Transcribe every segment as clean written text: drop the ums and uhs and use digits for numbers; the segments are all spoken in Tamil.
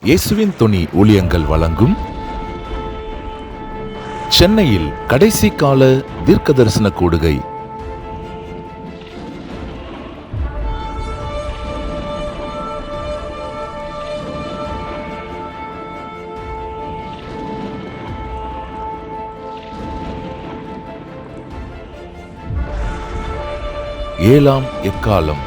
இயேசுவின் துணி ஊழியங்கள் வழங்கும் சென்னையில் கடைசி கால தீர்க்கதரிசன கூடுகை. ஏழாம் எக்காலம்.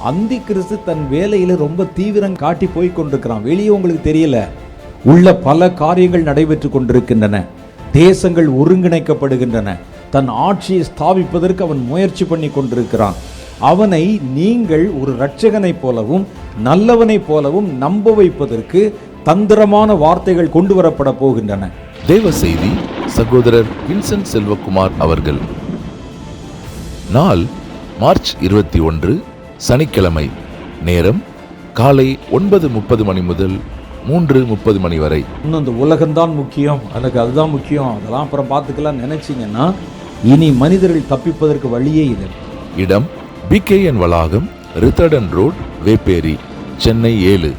அந்தி கிறிஸ்து தன் வேலையில ரொம்ப தீவிரம் காட்டி போய் கொண்டிருக்கிறான். வெளியே உங்களுக்கு தெரியல, உள்ள பல காரியங்கள் நடைபெற்று கொண்டிருக்கின்றன. தேசங்கள் ஒருங்கிணைக்கப்படுகின்றன. தன் ஆட்சியை ஸ்தாபிப்பதற்கு அவன் முயற்சி பண்ணி கொண்டிருக்கிறான். அவனை நீங்கள் ஒரு இரட்சகனை போலவும் நல்லவனை போலவும் நம்ப வைப்பதற்கு தந்திரமான வார்த்தைகள் கொண்டு வரப்பட போகின்றன. தேவ செய்தி சகோதரர் வின்சென்ட் செல்வகுமார் அவர்கள். நாள் மார்ச் 21, சனிக்கிழமை. நேரம் காலை 9:30 மணி முதல் 3:30 மணி வரை. இன்னும் இந்த உலகம்தான் முக்கியம், எனக்கு அதுதான் முக்கியம், அதெல்லாம் அப்புறம் பார்த்துக்கலாம் நினைச்சிங்கன்னா இனி மனிதர்கள் தப்பிப்பதற்கு வழியே இல்லை. இடம் BKN வளாகம், ரித்தர்டன் ரோட், வேப்பேரி, சென்னை 7.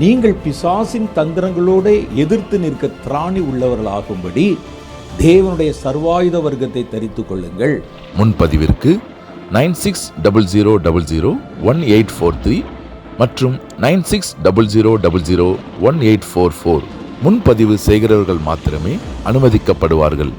நீங்கள் பிசாசின் தந்திரங்களோடு எதிர்த்து நிற்க திராணி உள்ளவர்களாகும்படி தேவனுடைய சர்வாயுத வர்க்கத்தை தரித்துக் கொள்ளுங்கள். முன்பதிவிற்கு 9600001843 மற்றும் 9600001844. முன்பதிவு செய்கிறவர்கள் மாத்திரமே அனுமதிக்கப்படுவார்கள்.